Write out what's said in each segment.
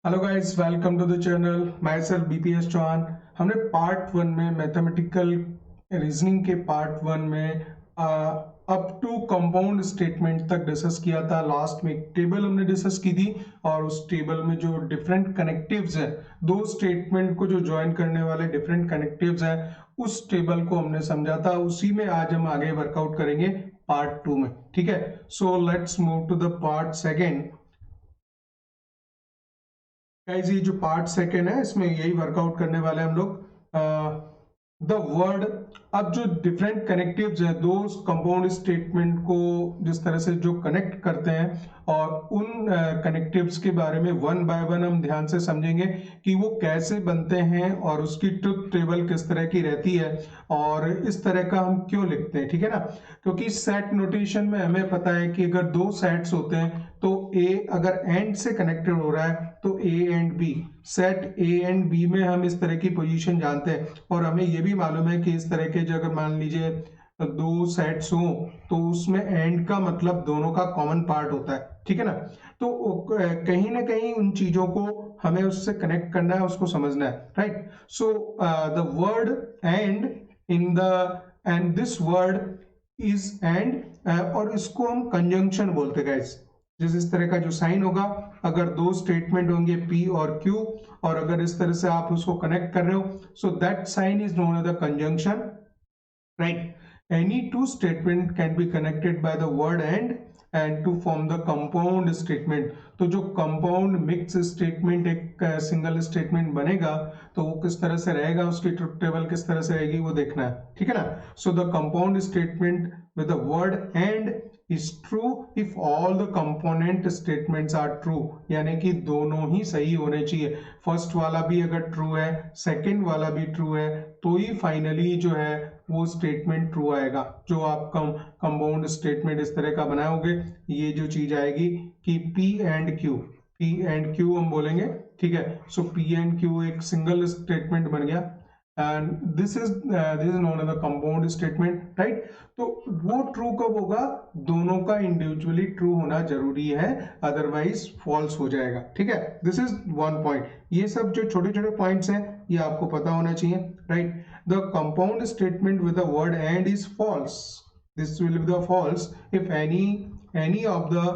Hello guys, welcome to the channel. Myself BPS Chauhan. हमने part one में mathematical reasoning के part one में up to compound statement तक discuss किया था। लास्ट में एक टेबल हमने डिस्कस की थी और उस टेबल में जो डिफरेंट कनेक्टिव्स हैं, दो स्टेटमेंट को जो ज्वाइन करने वाले डिफरेंट कनेक्टिव्स हैं, उस टेबल को हमने समझा था। उसी में आज हम आगे वर्कआउट करेंगे पार्ट टू में। ठीक है, so let's move to the part second. Guys, ये जो पार्ट सेकेंड है इसमें यही वर्कआउट करने वाले हम लोग। द वर्ड, अब जो डिफरेंट कनेक्टिव्स हैं, दो कंपाउंड स्टेटमेंट को जिस तरह से जो कनेक्ट करते हैं, और उन कनेक्टिव्स के बारे में वन बाय वन हम ध्यान से समझेंगे कि वो कैसे बनते हैं और उसकी ट्रुथ टेबल किस तरह की रहती है और इस तरह का हम क्यों लिखते हैं। ठीक है ना, क्योंकि सेट नोटेशन में हमें पता है कि अगर दो सेट्स होते हैं तो ए अगर एंड से कनेक्टेड हो रहा है तो A and B, set A and B में हम इस तरह की पोजीशन जानते हैं। और हमें यह भी मालूम है कि इस तरह के जो अगर मान लीजिए दो सेट्स हो तो उसमें एंड का मतलब दोनों का कॉमन पार्ट होता है। ठीक है ना, तो कहीं ना कहीं उन चीजों को हमें उससे कनेक्ट करना है, उसको समझना है। Right, so the word and in the end this word is and, और इसको हम कंजंक्शन बोलते हैं गाइस। जिस तरह का जो साइन होगा, अगर दो स्टेटमेंट होंगे P और Q, और अगर इस तरह से आप उसको कनेक्ट कर रहे हो, so that sign is known as the conjunction. Right, any two statement can be connected by the word and to form the compound statement। तो जो compound mix statement एक सिंगल स्टेटमेंट बनेगा तो वो किस तरह से रहेगा, उसकी ट्रुथ टेबल किस तरह से रहेगी, वो देखना है। ठीक है ना, so the compound statement with the word and is true if all the component statements are true, यानी कि दोनों ही सही होने चाहिए। फर्स्ट वाला भी अगर ट्रू है, सेकंड वाला भी ट्रू है, तो ही फाइनली जो है वो स्टेटमेंट ट्रू आएगा। जो आप कंपाउंड स्टेटमेंट इस तरह का बनाओगे, ये जो चीज आएगी कि पी एंड क्यू हम बोलेंगे। ठीक है, सो पी एंड क्यू एक सिंगल स्टेटमेंट बन गया and this is known as the compound statement. Right, तो वो ट्रू कब होगा, दोनों का इंडिविजुअली ट्रू होना जरूरी है, अदरवाइज फॉल्स हो जाएगा। ठीक है, दिस इज वन पॉइंट। ये सब जो छोटे छोटे पॉइंट्स हैं ये आपको पता होना चाहिए। Right, the compound statement with the word and is false, this will be the false if any of the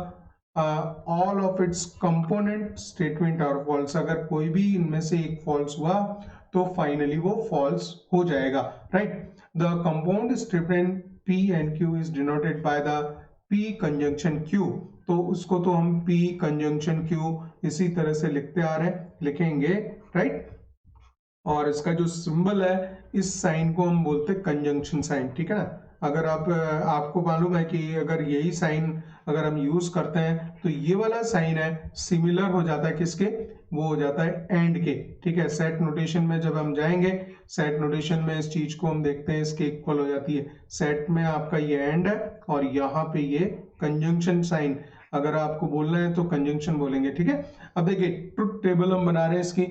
all of its component statement are false. अगर कोई भी इनमें से एक फॉल्स हुआ तो फाइनली वो फॉल्स हो जाएगा। Right, the compound statement P and Q is denoted by the P conjunction Q। तो उसको तो हम P conjunction Q इसी तरह से लिखते आ रहे हैं, लिखेंगे। राइट, और इसका जो सिंबल है, इस साइन को हम बोलते हैं कंजंक्शन साइन। ठीक है ना, अगर आपको मालूम है कि अगर यही साइन अगर हम यूज करते हैं तो ये वाला साइन है सिमिलर हो जाता है किसके, वो हो जाता है एंड के। ठीक है, सेट नोटेशन में जब हम जाएंगे, सेट नोटेशन में इस चीज को हम देखते हैं, इसके इक्वल हो जाती है। सेट में आपका ये एंड है और यहाँ पे ये कंजंक्शन साइन, अगर आपको बोलना है तो कंजंक्शन बोलेंगे। ठीक है, अब देखिए ट्रुथ टेबल हम बना रहे हैं इसकी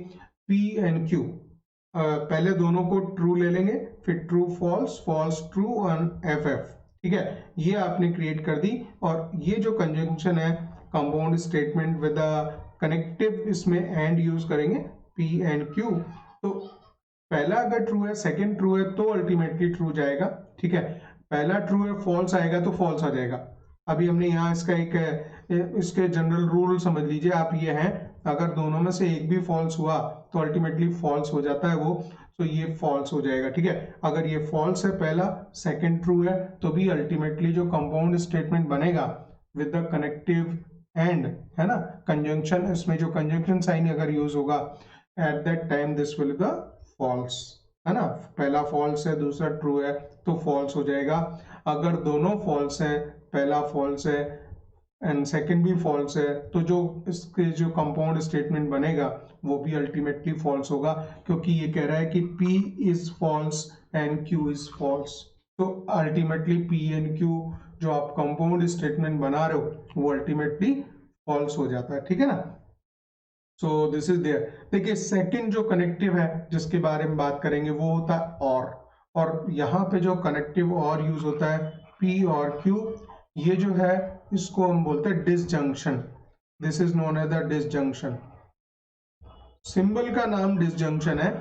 P एंड Q। पहले दोनों को ट्रू ले लेंगे, फिर ट्रू फॉल्स, फॉल्स ट्रू और एफ एफ। ठीक है, ये आपने क्रिएट कर दी। और ये जो कंजंक्शन है कंपाउंड स्टेटमेंट विद कनेक्टिव, इसमें एंड यूज करेंगे P एंड Q। तो पहला अगर ट्रू है, सेकंड ट्रू है तो अल्टीमेटली ट्रू जाएगा। ठीक है, पहला ट्रू है, फॉल्स आएगा तो फॉल्स आ जाएगा। अभी हमने यहाँ इसका एक इसके जनरल रूल समझ लीजिए आप, ये है अगर दोनों में से एक भी फॉल्स हुआ तो अल्टीमेटली फॉल्स हो जाता है वो, तो ये फॉल्स हो जाएगा। ठीक है, अगर ये फॉल्स है पहला, सेकंड ट्रू है, तो भी अल्टीमेटली जो कंपाउंड स्टेटमेंट बनेगा विद द कनेक्टिव एंड, है ना, कंजंक्शन, इसमें जो कंजंक्शन साइन अगर यूज होगा at that time this will the false, है ना। पहला फॉल्स है, दूसरा ट्रू है, तो फॉल्स हो जाएगा। अगर दोनों फॉल्स हैं, पहला फॉल्स है एंड सेकंड भी फॉल्स है, तो जो इसके जो कंपाउंड स्टेटमेंट बनेगा वो भी अल्टीमेटली फॉल्स होगा, क्योंकि ये कह रहा है कि P is false and Q is false. तो अल्टीमेटली P एंड Q जो आप कंपाउंड स्टेटमेंट बना रहे हो वो अल्टीमेटली फॉल्स हो जाता है। ठीक है ना, सो दिस इज देयर। देखिए सेकंड जो कनेक्टिव है जिसके बारे में बात करेंगे वो होता है और यहाँ पे जो कनेक्टिव और यूज होता है P और Q, ये जो है इसको हम बोलते हैं disjunction. This is known as the disjunction. Symbol का नाम डिसजंक्शन है,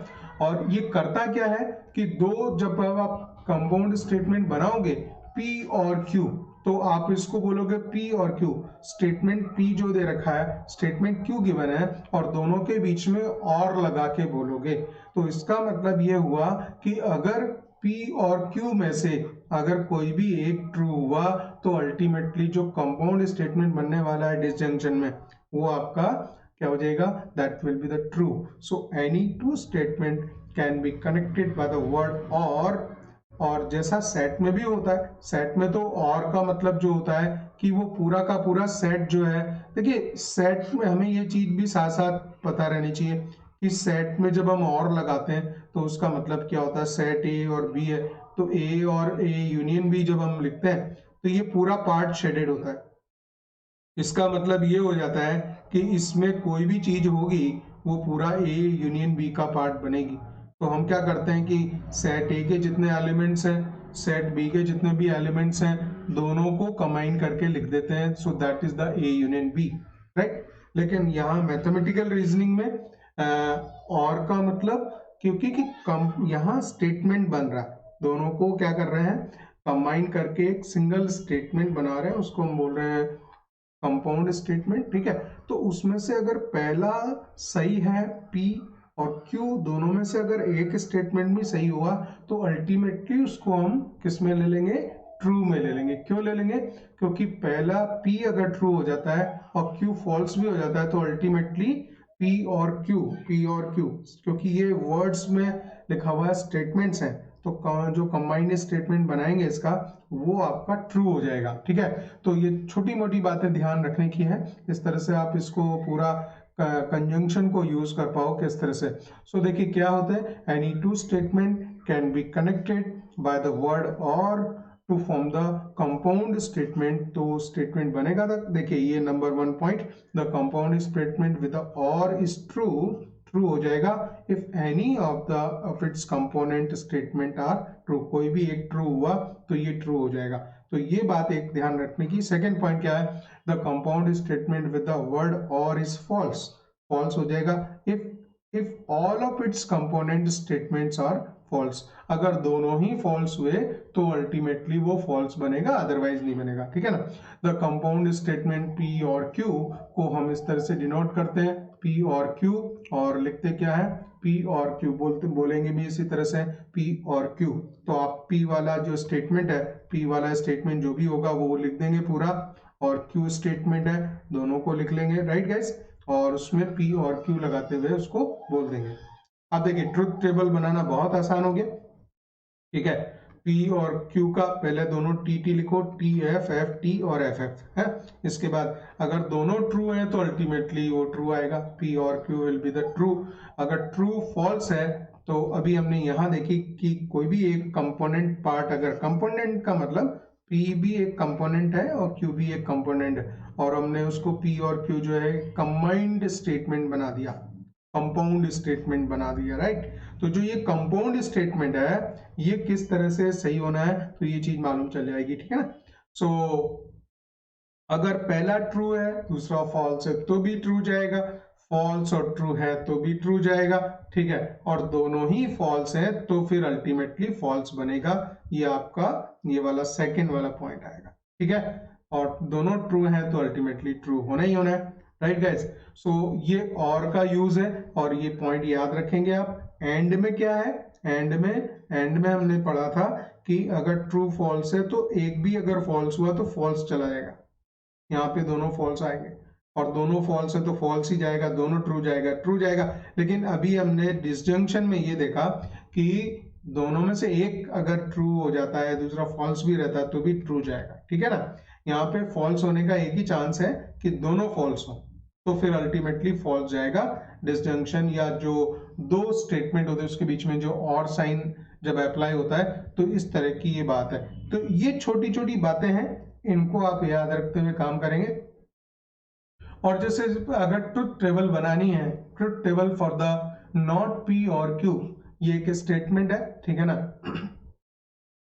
और ये करता क्या है कि दो, जब आप कंपाउंड स्टेटमेंट बनाओगे P और Q, तो आप इसको बोलोगे P और Q, स्टेटमेंट P जो दे रखा है, स्टेटमेंट Q गिवन है, और दोनों के बीच में और लगा के बोलोगे। तो इसका मतलब ये हुआ कि अगर P और Q में से अगर कोई भी एक ट्रू हुआ तो अल्टीमेटली जो कंपाउंड स्टेटमेंट बनने वाला है डिसजंक्शन में, वो आपका क्या हो जाएगा, that will be the true. So any two statement can be connected by the word और जैसा सेट में भी होता है, सेट में तो और का मतलब जो होता है कि वो पूरा का पूरा सेट जो है, देखिए सेट में हमें ये चीज भी साथ साथ पता रहनी चाहिए कि सेट में जब हम और लगाते हैं तो उसका मतलब क्या होता है, सेट ए और बी है, तो ए और ए यूनियन बी जब हम लिखते हैं तो ये पूरा पार्ट शेडेड होता है। इसका मतलब ये हो जाता है कि इसमें कोई भी चीज होगी वो पूरा ए यूनियन बी का पार्ट बनेगी। तो हम क्या करते हैं कि सेट ए के जितने एलिमेंट्स हैं, सेट बी के जितने भी एलिमेंट्स हैं, दोनों को कंबाइन करके लिख देते हैं, so that is the A union B, right. लेकिन यहाँ मैथमेटिकल रीजनिंग में और का मतलब, क्योंकि कि यहाँ स्टेटमेंट बन रहा है, दोनों को क्या कर रहे हैं, कंबाइन करके एक सिंगल स्टेटमेंट बना रहे हैं, उसको हम बोल रहे हैं कंपाउंड स्टेटमेंट, ठीक है। तो उसमें से अगर पहला सही है P और Q दोनों में से अगर एक स्टेटमेंट भी सही हुआ तो अल्टीमेटली उसको हम किस में ले लेंगे, ट्रू में ले लेंगे। क्यों ले लेंगे, क्योंकि पहला P अगर ट्रू हो जाता है और Q फॉल्स भी हो जाता है तो अल्टीमेटली P और Q, क्योंकि ये वर्ड्स में लिखा हुआ है, स्टेटमेंट्स हैं, तो जो कंबाइंड स्टेटमेंट बनाएंगे इसका, वो आपका ट्रू हो जाएगा, ठीक है। तो ये छोटी मोटी बातें ध्यान रखने की है, इस तरह से आप इसको पूरा कंजंक्शन को यूज कर पाओ किस तरह से। सो देखिए क्या होता है, any two statement can be connected by the word or to form the compound statement. तो स्टेटमेंट बनेगा, तक देखिए ये number 1 point, the compound statement with or is true, true हो जाएगा if any of its component statement are true, कोई भी एक ट्रू हुआ तो ये ट्रू हो जाएगा। तो ये बात एक ध्यान रखने की। सेकंड पॉइंट क्या है, the compound statement with the word or is false, false हो जाएगा if all of its component statements are false, अगर दोनों ही फॉल्स हुए तो अल्टीमेटली वो फॉल्स बनेगा, अदरवाइज नहीं बनेगा, ठीक है ना। द कंपाउंड स्टेटमेंट P और Q को हम इस तरह से डिनोट करते हैं, P और Q, और लिखते क्या है, P और Q, बोलेंगे भी इसी तरह से P और Q। तो आप P वाला जो स्टेटमेंट है, P वाला स्टेटमेंट जो भी होगा वो लिख देंगे पूरा, और Q स्टेटमेंट है दोनों को लिख लेंगे, राइट गाइस, और उसमें P और Q लगाते हुए उसको बोल देंगे। अब देखिए ट्रुथ टेबल बनाना बहुत आसान हो गया, ठीक है। P और Q का पहले दोनों TT लिखो, TF, FT और FF है। इसके बाद अगर दोनों ट्रू है तो अल्टीमेटली वो ट्रू आएगा, P और Q will be the true. अगर ट्रू फॉल्स है तो अभी हमने यहां देखी कि कोई भी एक कंपोनेंट पार्ट, अगर कंपोनेंट का मतलब P भी एक कंपोनेंट है और Q भी एक कंपोनेंट है, और हमने उसको P और Q जो है कंबाइंड स्टेटमेंट बना दिया, कंपाउंड स्टेटमेंट बना दिया, राइट। तो जो ये कंपाउंड स्टेटमेंट है ये किस तरह से सही होना है तो ये चीज मालूम चल जाएगी, ठीक है ना। सो अगर पहला ट्रू है दूसरा फॉल्स है तो भी ट्रू जाएगा, फॉल्स और ट्रू है तो भी ट्रू जाएगा, ठीक है, और दोनों ही फॉल्स है तो फिर अल्टीमेटली फॉल्स बनेगा। ये आपका ये वाला सेकंड वाला पॉइंट आएगा, ठीक है, और दोनों ट्रू है तो अल्टीमेटली ट्रू होना ही होना है, राइट गाइस। सो ये और का यूज है, और ये पॉइंट याद रखेंगे आप। एंड में क्या है, एंड में हमने पढ़ा था कि अगर ट्रू फॉल्स है तो एक भी अगर फॉल्स हुआ तो फॉल्स चला जाएगा, यहाँ पे दोनों फॉल्स आएंगे, और दोनों फॉल्स है तो फॉल्स ही जाएगा, दोनों ट्रू जाएगा, ट्रू जाएगा। लेकिन अभी हमने डिसजंक्शन में ये देखा कि दोनों में से एक अगर ट्रू हो जाता है दूसरा फॉल्स भी रहता है तो भी ट्रू जाएगा, ठीक है ना। यहाँ पे फॉल्स होने का एक ही चांस है कि दोनों फॉल्स हो, तो फिर अल्टीमेटली फॉल्स जाएगा। डिसजंक्शन या जो दो स्टेटमेंट होते हैं उसके बीच में जो और साइन जब अप्लाई होता है तो इस तरह की ये बात है। तो ये छोटी छोटी बातें हैं, इनको आप याद रखते हुए काम करेंगे। और जैसे अगर ट्रुथ टेबल बनानी है, truth table for the not P और Q, ये एक स्टेटमेंट है, ठीक है ना।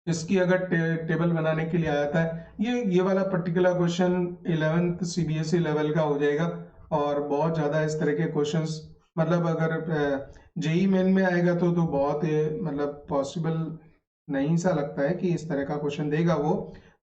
इसकी अगर टेबल बनाने के लिए आया था, ये वाला particular question 11th CBSE level का हो जाएगा, और बहुत ज्यादा इस तरह के क्वेश्चंस मतलब अगर जेई मेन में आएगा तो बहुत मतलब पॉसिबल नहीं सा लगता है कि इस तरह का क्वेश्चन देगा वो।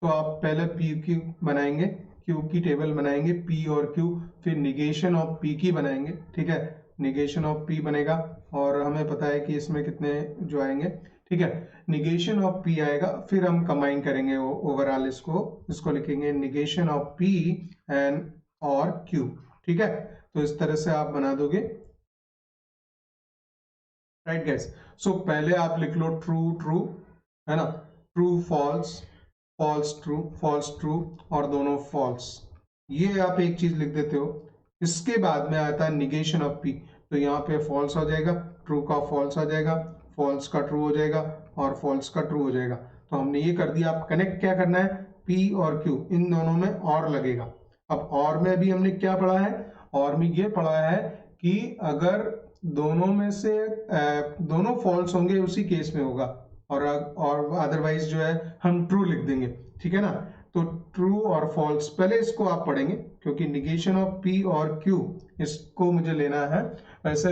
तो आप पहले पी क्यू बनाएंगे, क्यू की टेबल बनाएंगे, पी और क्यू, फिर निगेशन ऑफ पी की बनाएंगे, ठीक है, निगेशन ऑफ पी बनेगा और हमें पता है कि इसमें कितने जो आएंगे, ठीक है, निगेशन ऑफ पी आएगा, फिर हम कंबाइन करेंगे ओवरऑल इसको लिखेंगे निगेशन ऑफ पी एंड और क्यू, ठीक है। तो इस तरह से आप बना दोगे, राइट गाइस। सो पहले आप लिख लो ट्रू ट्रू, है ना, true false, false true, false true और दोनों फॉल्स, ये आप एक चीज लिख देते हो। इसके बाद में आता है निगेशन ऑफ पी, तो यहाँ पे फॉल्स हो जाएगा, ट्रू का फॉल्स हो जाएगा, फॉल्स का ट्रू हो जाएगा और फॉल्स का ट्रू हो जाएगा। तो हमने ये कर दिया। आप कनेक्ट क्या करना है, पी और क्यू इन दोनों में और लगेगा। अब और में भी हमने क्या पढ़ा है, और में ये पढ़ा है कि अगर दोनों में से दोनों फॉल्स होंगे उसी केस में होगा, और अदरवाइज जो है हम ट्रू लिख देंगे, ठीक है ना। तो ट्रू और फॉल्स पहले इसको आप पढ़ेंगे, क्योंकि निगेशन ऑफ पी और क्यू इसको मुझे लेना है। वैसे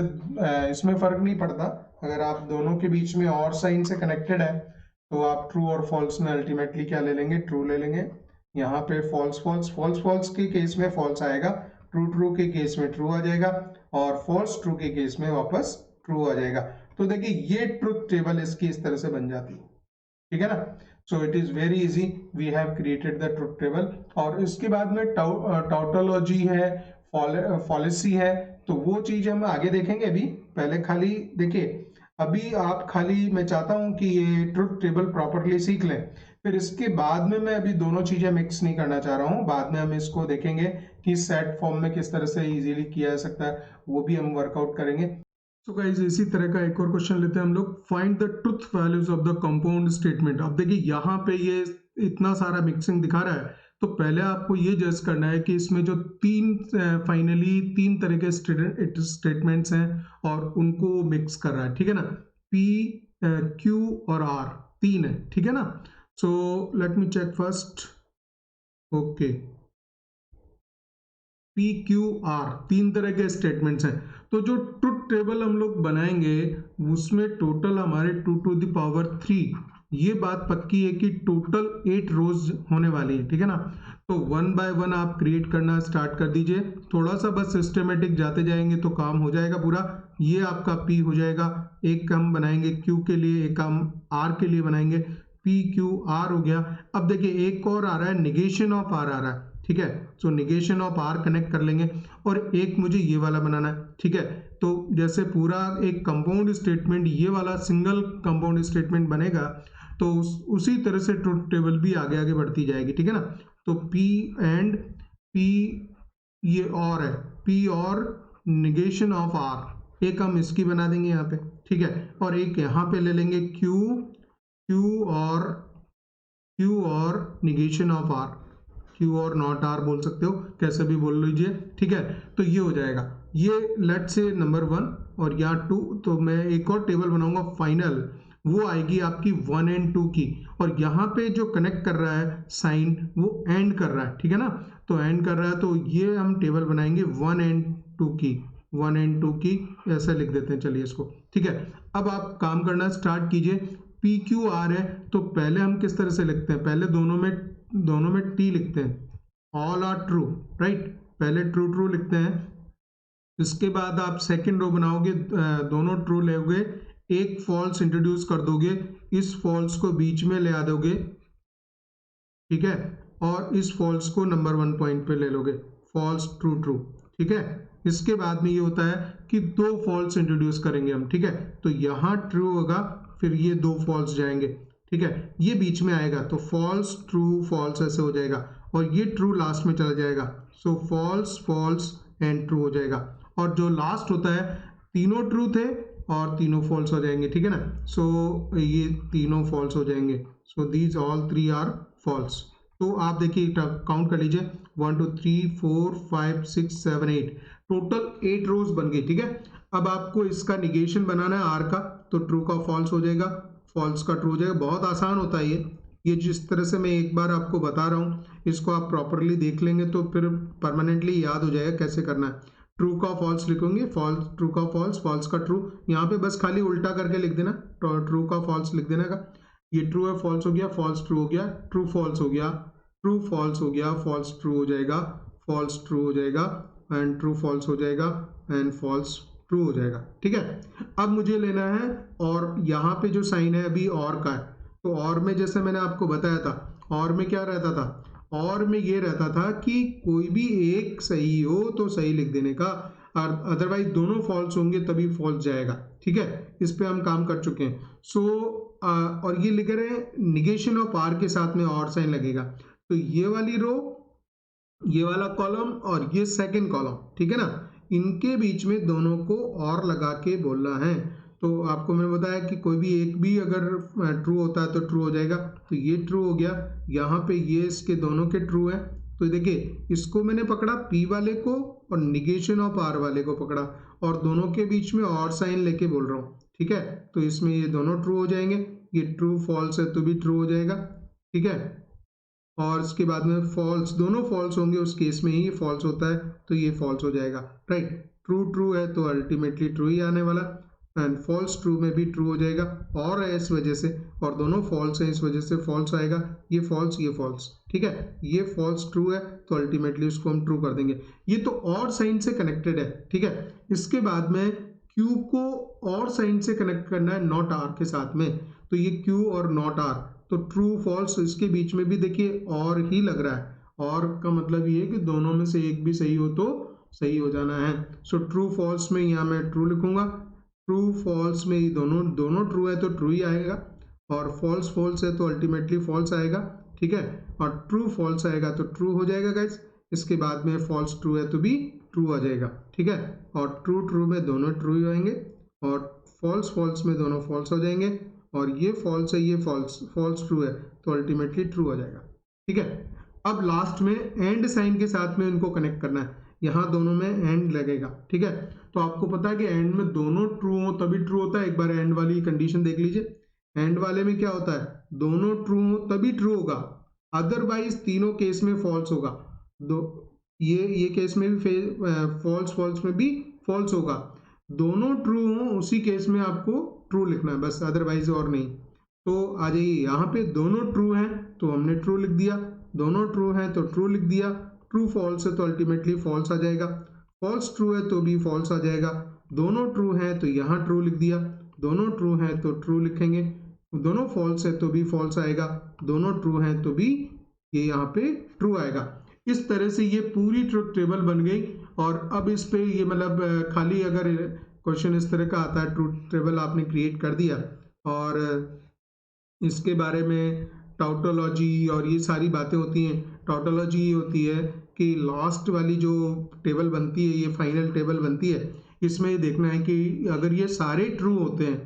इसमें फर्क नहीं पड़ता, अगर आप दोनों के बीच में और साइन से कनेक्टेड है तो आप ट्रू और फॉल्स में अल्टीमेटली क्या ले लेंगे, ट्रू ले लेंगे। यहाँ पे फॉल्स फॉल्स, फॉल्स फॉल्स के केस में फॉल्स आएगा, ट्रू ट्रू के केस में ट्रू आ जाएगा और फॉल्स ट्रू के केस में वापस ट्रू आ जाएगा। तो देखिए ये ट्रुथ टेबल इसकी इस तरह से बन जाती है, ठीक है ना। So it is very easy, we have created the truth table. और इसके बाद में टाउटोलॉजी है, फॉलिसी है, तो वो चीज हम आगे देखेंगे। अभी पहले खाली देखिए, अभी आप खाली, मैं चाहता हूं कि ये ट्रुथ टेबल प्रॉपरली सीख लें, फिर इसके बाद में मैं अभी दोनों चीजें मिक्स नहीं करना चाह रहा हूं। बाद में हम इसको देखेंगे कि सेट फॉर्म में किस तरह से इजीली किया जा सकता है, वो भी हम वर्कआउट करेंगे। तो गाइस इसी तरह का एक और क्वेश्चन लेते हैं हम लोग, find the truth values of the compound statement. अब देखिए यहाँ पे ये इतना सारा मिक्सिंग दिखा रहा है, तो पहले आपको ये जज करना है कि इसमें जो फाइनली तीन तरह के स्टेटमेंट्स हैं और उनको मिक्स कर रहा है, ठीक है ना। पी, क्यू और आर तीन है, ठीक है ना। So let me check first, okay, P Q R तीन तरह के स्टेटमेंट्स हैं। तो जो ट्रुथ टेबल हम लोग बनाएंगे उसमें टोटल हमारे 2 to the power 3, ये बात पक्की है कि टोटल 8 रोज होने वाली है, ठीक है ना। तो 1 by 1 आप क्रिएट करना स्टार्ट कर दीजिए, थोड़ा सा बस सिस्टमेटिक जाते जाएंगे तो काम हो जाएगा पूरा। ये आपका पी हो जाएगा, एक हम बनाएंगे क्यू के लिए, एक हम आर के लिए बनाएंगे, पी क्यू आर हो गया। अब देखिए एक और आ रहा है, निगेशन ऑफ आर आ रहा है, ठीक है। सो निगेशन ऑफ आर कनेक्ट कर लेंगे और एक मुझे ये वाला बनाना है, ठीक है। तो जैसे पूरा एक कंपाउंड स्टेटमेंट ये वाला सिंगल कंपाउंड स्टेटमेंट बनेगा, तो उसी तरह से ट्रुथ टेबल भी आगे आगे बढ़ती जाएगी, ठीक है ना। तो P एंड P, ये और है P और निगेशन ऑफ R, एक हम इसकी बना देंगे यहाँ पे, ठीक है। और एक यहाँ पे ले लेंगे Q, Q और निगेशन ऑफ R, क्यू और नॉट आर बोल सकते हो, कैसे भी बोल लीजिए, ठीक है। तो ये हो जाएगा, ये लेट से नंबर 1 और यहाँ 2। तो मैं एक और टेबल बनाऊंगा फाइनल, वो आएगी आपकी 1 and 2 की, और यहाँ पे जो कनेक्ट कर रहा है साइन वो एंड कर रहा है, ठीक है ना। तो एंड कर रहा है, तो ये हम टेबल बनाएंगे 1 and 2 की, 1 and 2 की, ऐसा लिख देते हैं चलिए इसको, ठीक है। अब आप काम करना स्टार्ट कीजिए। पी क्यू आर है, तो पहले हम किस तरह से लिखते हैं, पहले दोनों में टी लिखते हैं, ऑल आर ट्रू, राइट, पहले ट्रू ट्रू लिखते हैं। इसके बाद आप सेकंड रो बनाओगे, दोनों ट्रू लोगे, एक फॉल्स इंट्रोड्यूस कर दोगे, इस फॉल्स को बीच में ले आ दोगे, ठीक है, और इस फॉल्स को नंबर 1 पॉइंट पे ले लोगे, फॉल्स ट्रू ट्रू, ठीक है। इसके बाद में ये होता है कि दो फॉल्स इंट्रोड्यूस करेंगे हम, ठीक है। तो यहाँ ट्रू होगा, फिर ये दो फॉल्स जाएंगे, ठीक है, ये बीच में आएगा, तो फॉल्स ट्रू फॉल्स ऐसे हो जाएगा, और ये ट्रू लास्ट में चला जाएगा। सो फॉल्स फॉल्स एंड ट्रू हो जाएगा, और जो लास्ट होता है तीनों ट्रू थे और तीनों फॉल्स हो जाएंगे, ठीक है ना। सो ये तीनों फॉल्स हो जाएंगे, so these all 3 are false. तो आप देखिए काउंट कर लीजिए, 1 2 3 4 5 6 7 8, टोटल 8 रोज बन गई, ठीक है। अब आपको इसका निगेशन बनाना है आर का, तो ट्रू का फॉल्स हो जाएगा, फॉल्स का ट्रू हो जाएगा। बहुत आसान होता है ये जिस तरह से मैं एक बार आपको बता रहा हूँ, इसको आप प्रॉपरली देख लेंगे तो फिर परमानेंटली याद हो जाएगा कैसे करना है। ट्रू का फॉल्स लिखोगे, फॉल्स ट्रू का फॉल्स, फॉल्स का ट्रू। यहाँ पे बस खाली उल्टा करके लिख देना, ट्रू का फॉल्स लिख देना का। ये ट्रू है, फॉल्स हो गया, फॉल्स ट्रू हो गया, ट्रू फॉल्स हो गया, ट्रू फॉल्स हो गया, फॉल्स ट्रू हो जाएगा, फॉल्स ट्रू हो जाएगा, एंड ट्रू फॉल्स हो जाएगा, एंड फॉल्स ट्रू हो जाएगा। ठीक है, अब मुझे लेना है, और यहाँ पे जो साइन है अभी और का है, तो और में जैसे मैंने आपको बताया था, और में क्या रहता था, और में ये रहता था कि कोई भी एक सही हो तो सही लिख देने का, अदरवाइज दोनों फॉल्स होंगे तभी फॉल्स जाएगा। ठीक है, इस पे हम काम कर चुके हैं। सो और ये लिख रहे हैं निगेशन ऑफ आर के साथ में और साइन लगेगा, तो ये वाली रो, ये वाला कॉलम और ये सेकंड कॉलम, ठीक है ना, इनके बीच में दोनों को और लगा के बोलना है। तो आपको मैंने बताया कि कोई भी एक भी अगर ट्रू होता है तो ट्रू हो जाएगा, तो ये ट्रू हो गया, यहाँ पे ये इसके दोनों के ट्रू है। तो देखिए इसको मैंने पकड़ा पी वाले को और निगेशन ऑफ आर वाले को पकड़ा, और दोनों के बीच में और साइन लेके बोल रहा हूँ। ठीक है, तो इसमें ये दोनों ट्रू हो जाएंगे, ये ट्रू फॉल्स है तो भी ट्रू हो जाएगा। ठीक है, और इसके बाद में फॉल्स, दोनों फॉल्स होंगे उस केस में ही फॉल्स होता है, तो ये फॉल्स हो जाएगा। राइट, ट्रू ट्रू है तो अल्टीमेटली ट्रू ही आने वाला, एंड फॉल्स ट्रू में भी ट्रू हो जाएगा, और है इस वजह से, और दोनों फॉल्स है इस वजह से फॉल्स आएगा, ये फॉल्स ये फॉल्स। ठीक है, ये फॉल्स ट्रू है तो अल्टीमेटली उसको हम ट्रू कर देंगे। ये तो और साइन से कनेक्टेड है। ठीक है, इसके बाद में क्यू को और साइन से कनेक्ट करना है नॉट आर के साथ में, तो ये क्यू और नॉट आर, तो ट्रू फॉल्स इसके बीच में भी देखिए और ही लग रहा है, और का मतलब ये है कि दोनों में से एक भी सही हो तो सही हो जाना है। सो ट्रू फॉल्स में यहाँ मैं ट्रू लिखूंगा, ट्रू फॉल्स में दोनों दोनों ट्रू है तो ट्रू ही आएगा, और फॉल्स फॉल्स है तो अल्टीमेटली फॉल्स आएगा। ठीक है, और ट्रू फॉल्स आएगा तो ट्रू हो जाएगा गाइस। इसके बाद में फॉल्स ट्रू है तो भी ट्रू आ जाएगा। ठीक है, और ट्रू ट्रू में दोनों ट्रू ही आएंगे, और फॉल्स फॉल्स में दोनों फॉल्स हो जाएंगे, और ये फॉल्स है ये फॉल्स, फॉल्स ट्रू है तो अल्टीमेटली ट्रू आ जाएगा। ठीक है, अब लास्ट में एंड साइन के साथ में इनको कनेक्ट करना है, यहाँ दोनों में एंड लगेगा। ठीक है, तो आपको पता है कि एंड में दोनों ट्रू हो तभी ट्रू होता है। एक बार एंड वाली कंडीशन देख लीजिए, एंड वाले में क्या होता है, दोनों ट्रू हो तभी ट्रू होगा, अदरवाइज तीनों केस में फॉल्स होगा। दो ये केस में भी फॉल्स, फॉल्स में भी फॉल्स होगा, दोनों ट्रू हो उसी केस में आपको ट्रू लिखना है बस, अदरवाइज और नहीं। तो आ जाइए यहाँ पे दोनों ट्रू हैं तो हमने ट्रू लिख दिया, दोनों ट्रू हैं तो ट्रू लिख दिया, ट्रू फॉल्स है तो अल्टीमेटली फॉल्स आ जाएगा, फॉल्स ट्रू है तो भी फॉल्स आ जाएगा, दोनों ट्रू हैं तो यहाँ ट्रू लिख दिया, दोनों ट्रू हैं तो ट्रू लिखेंगे, दोनों फॉल्स है तो भी फॉल्स आएगा, दोनों ट्रू हैं तो भी ये यहाँ पे ट्रू आएगा। इस तरह से ये पूरी ट्रुथ टेबल बन गई। और अब इस पे ये मतलब खाली अगर क्वेश्चन इस तरह का आता है, ट्रुथ टेबल आपने क्रिएट कर दिया, और इसके बारे में टाउटोलॉजी और ये सारी बातें होती हैं। टाउटोलॉजी ये होती है कि लास्ट वाली जो टेबल बनती है, ये फाइनल टेबल बनती है, इसमें ये देखना है कि अगर ये सारे ट्रू होते हैं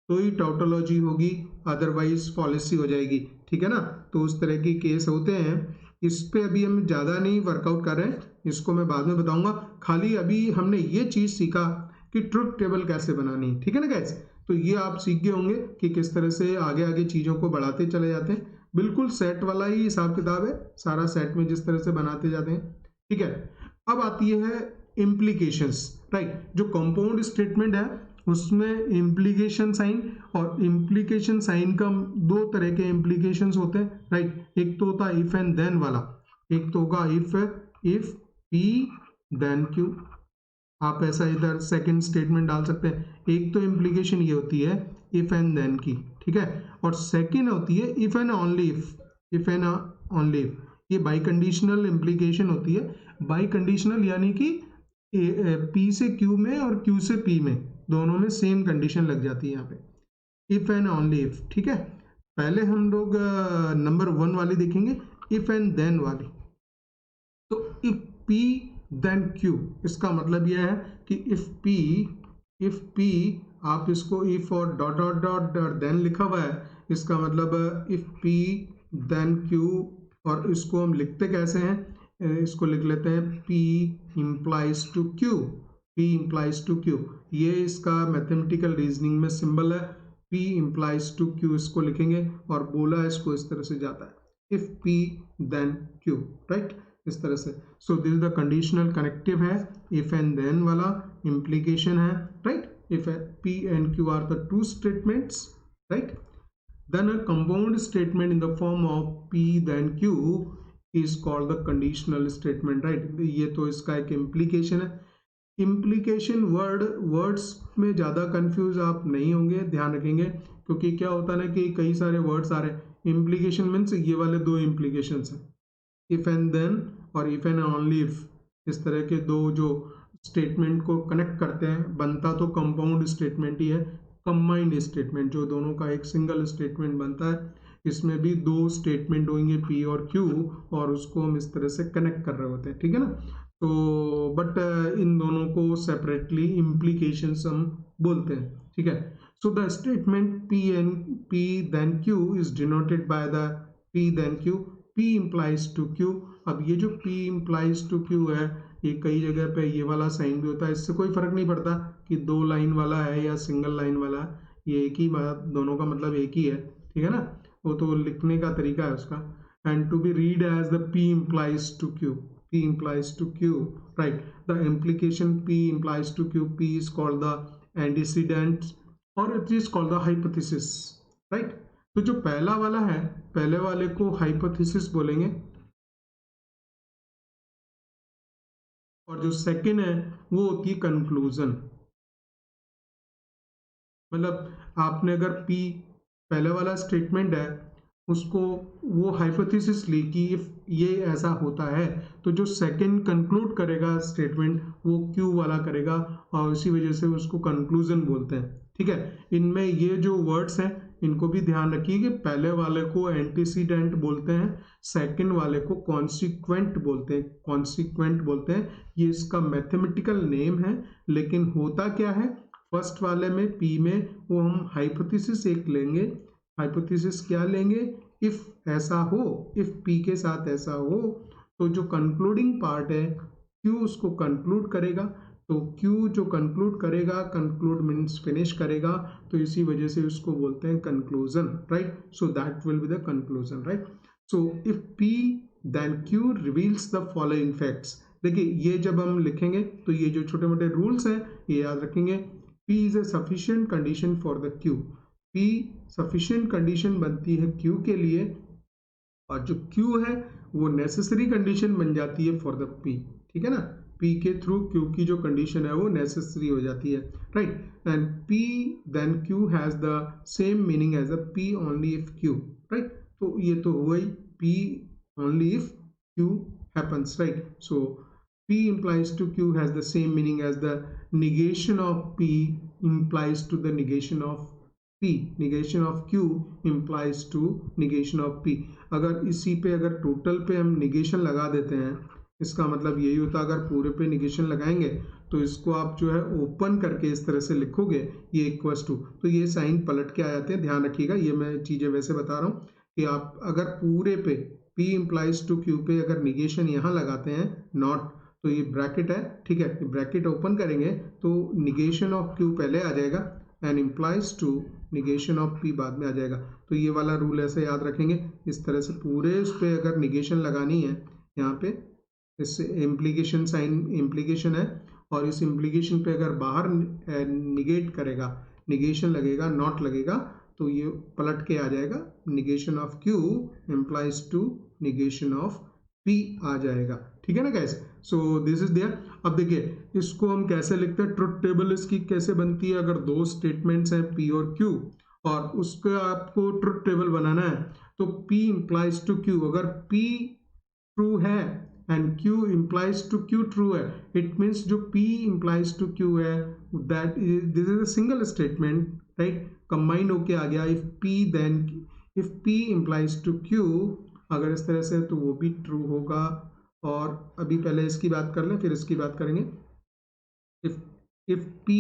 तो ही टाउटोलॉजी होगी, अदरवाइज फॉलिसी हो जाएगी। ठीक है ना, तो उस तरह की केस होते हैं। इस पे अभी हम ज़्यादा नहीं वर्कआउट कर रहे हैं, इसको मैं बाद में बताऊंगा। खाली अभी हमने ये चीज़ सीखा कि ट्रुथ टेबल कैसे बनानी है। ठीक है ना गाइस, तो ये आप सीख गए होंगे कि किस तरह से आगे आगे चीज़ों को बढ़ाते चले जाते हैं। बिल्कुल सेट वाला ही हिसाब किताब है, सारा सेट में जिस तरह से बनाते जाते हैं। ठीक है, अब आती है इम्प्लीकेशंस। राइट, जो कंपाउंड स्टेटमेंट है उसमें इम्प्लीकेशन साइन, और इम्प्लीकेशन साइन का दो तरह के इम्प्लीकेशंस होते हैं। राइट, एक तो होता है इफ एंड देन वाला, एक तो होगा इफ पी देन क्यू। आप ऐसा इधर सेकंड स्टेटमेंट डाल सकते हैं। एक तो इम्प्लीकेशन ये होती है इफ एंड देन की, ठीक है, और सेकंड होती है if and only if, if and only if. ये बाई कंडीशनल इम्प्लीकेशन होती है। बाई कंडीशनल यानी कि पी से क्यू में और क्यू से पी में, दोनों में सेम कंडीशन लग जाती है यहाँ पे, इफ एंड ओनली इफ। ठीक है, पहले हम लोग नंबर 1 वाली देखेंगे, इफ एंड देन वाली। तो इफ पी देन क्यू, इसका मतलब यह है कि इफ पी आप इसको इफ और डॉट डॉट डॉट देन लिखा हुआ है, इसका मतलब इफ पी देन क्यू। और इसको हम लिखते कैसे हैं, इसको लिख लेते हैं P implies to Q, P implies to Q, ये इसका मैथमेटिकल रीजनिंग में सिंबल है। P implies to Q इसको लिखेंगे, और बोला इसको इस तरह से जाता है if P then Q। Right, इस तरह से। So this the conditional connective है, इफ एंड देन वाला इम्प्लीकेशन है, right. If P and Q are the two statements, right, then a compound statement in the form of P then Q is called the conditional statement, right। ये तो इसका एक implication है। Implication words में ज़्यादा confuse आप नहीं होंगे, ध्यान रखेंगे, क्योंकि क्या होता है ना कि कई सारे वर्ड्स आ रहे हैं। इम्प्लीकेशन मीन्स ये वाले दो इम्प्लीकेशंस हैं, इफ एंड देन और इफ एंड ओनली इफ, इस तरह के दो जो स्टेटमेंट को कनेक्ट करते हैं, बनता तो कंपाउंड स्टेटमेंट ही है। कंबाइंड स्टेटमेंट जो दोनों का एक सिंगल स्टेटमेंट बनता है, इसमें भी दो स्टेटमेंट होंगे P और Q, और उसको हम इस तरह से कनेक्ट कर रहे होते हैं, ठीक है ना। तो बट इन दोनों को सेपरेटली इम्प्लीकेशंस हम बोलते हैं, ठीक है। So the statement P then Q is denoted by the P then Q, P implies to Q। अब ये जो P implies to Q है, ये कई जगह पे ये वाला साइन भी होता है, इससे कोई फर्क नहीं पड़ता कि दो लाइन वाला है या सिंगल लाइन वाला है, ये एक ही बात, दोनों का मतलब एक ही है, ठीक है ना। वो तो लिखने का तरीका है उसका। And to be read as the P implies to Q, P implies to Q, right। The implication P implies to Q, P is called the antecedent or it is called the hypothesis, right। तो जो पहला वाला है, पहले वाले को hypothesis बोलेंगे, और जो सेकंड है वो होती है कंक्लूजन। मतलब आपने अगर P पहले वाला स्टेटमेंट है, उसको वो हाइपोथेसिस ली कि इफ ये ऐसा होता है, तो जो सेकंड कंक्लूड करेगा स्टेटमेंट वो Q वाला करेगा, और इसी वजह से उसको कंक्लूजन बोलते हैं, ठीक है। इनमें ये जो वर्ड्स हैं इनको भी ध्यान रखिए कि पहले वाले को एंटीसीडेंट बोलते हैं, सेकंड वाले को कॉन्सिक्वेंट बोलते हैं, कॉन्सिक्वेंट बोलते हैं। ये इसका मैथमेटिकल नेम है, लेकिन होता क्या है, फर्स्ट वाले में P में वो हम हाइपोथेसिस एक लेंगे। हाइपोथेसिस क्या लेंगे, इफ ऐसा हो, इफ P के साथ ऐसा हो, तो जो कंक्लूडिंग पार्ट है Q उसको कंक्लूड करेगा। तो Q जो कंक्लूड करेगा, कंक्लूड मीन्स फिनिश करेगा, तो इसी वजह से उसको बोलते हैं conclusion, right. So that will be the conclusion, right. So if P then Q reveals the following facts। देखिए ये जब हम लिखेंगे तो ये जो छोटे मोटे रूल्स हैं ये याद रखेंगे। P is a sufficient condition for the Q, P sufficient condition बनती है Q के लिए, और जो Q है वो necessary condition बन जाती है for the P, ठीक है ना। P के थ्रू Q की जो कंडीशन है वो necessary हो जाती है, right। and P then Q has the same meaning as a P only if Q, right। तो ये तो हुआ ही P only if Q happens, right। so P implies to Q has the same meaning as the negation of P implies to the negation of P, negation of Q implies to negation of P। अगर इसी पे अगर total पे हम negation लगा देते हैं, इसका मतलब यही होता है, अगर पूरे पे negation लगाएंगे तो इसको आप जो है ओपन करके इस तरह से लिखोगे, ये इक्वल्स टू, तो ये साइन पलट के आ जाते हैं, ध्यान रखिएगा। ये मैं चीज़ें वैसे बता रहा हूँ कि आप अगर पूरे पे P implies to Q पे अगर negation यहाँ लगाते हैं नॉट, तो ये ब्रैकेट है, ठीक है, ब्रैकेट ओपन करेंगे तो निगेशन ऑफ Q पहले आ जाएगा and implies to negation of P बाद में आ जाएगा। तो ये वाला रूल ऐसे याद रखेंगे, इस तरह से पूरे उस पर अगर निगेशन लगानी है, यहाँ पे इससे इम्प्लीकेशन साइन इम्प्लीकेशन है, और इस इम्प्लीकेशन पे अगर बाहर निगेट करेगा, निगेशन लगेगा, नॉट लगेगा, तो ये पलट के आ जाएगा, negation of Q implies to negation of P आ जाएगा, ठीक है ना guys. So this is there. अब देखिए इसको हम कैसे लिखते हैं, ट्रुथ टेबल इसकी कैसे बनती है। अगर दो स्टेटमेंट्स हैं P और Q, और उसका आपको ट्रुथ टेबल बनाना है, तो P implies to Q, अगर P ट्रू है and Q implies to Q true है, इट मीन्स जो P implies to Q है that this is a single statement, right, combined होके आ गया। If P implies to Q, अगर इस तरह से, तो वो भी ट्रू होगा। और अभी पहले इसकी बात कर लें फिर इसकी बात करेंगे। If P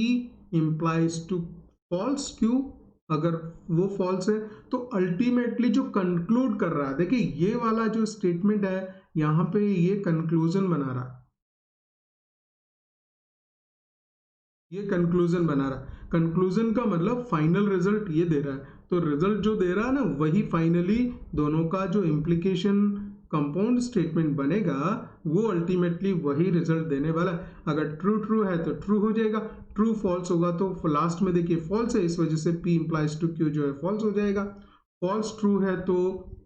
implies to false Q, अगर वो फॉल्स है, तो अल्टीमेटली जो कंक्लूड कर रहा है, देखिए ये वाला जो स्टेटमेंट है यहाँ पे ये कंक्लूजन बना रहा है, ये कंक्लूजन बना रहा है। कंक्लूजन का मतलब फाइनल रिजल्ट ये दे रहा है, तो रिजल्ट जो दे रहा है ना, वही फाइनली दोनों का जो इम्प्लीकेशन कंपाउंड स्टेटमेंट बनेगा वो अल्टीमेटली वही रिजल्ट देने वाला है। अगर ट्रू ट्रू है तो ट्रू हो जाएगा, ट्रू फॉल्स होगा तो लास्ट में देखिए फॉल्स है, इस वजह से P implies to Q जो है फॉल्स हो जाएगा। फॉल्स ट्रू है तो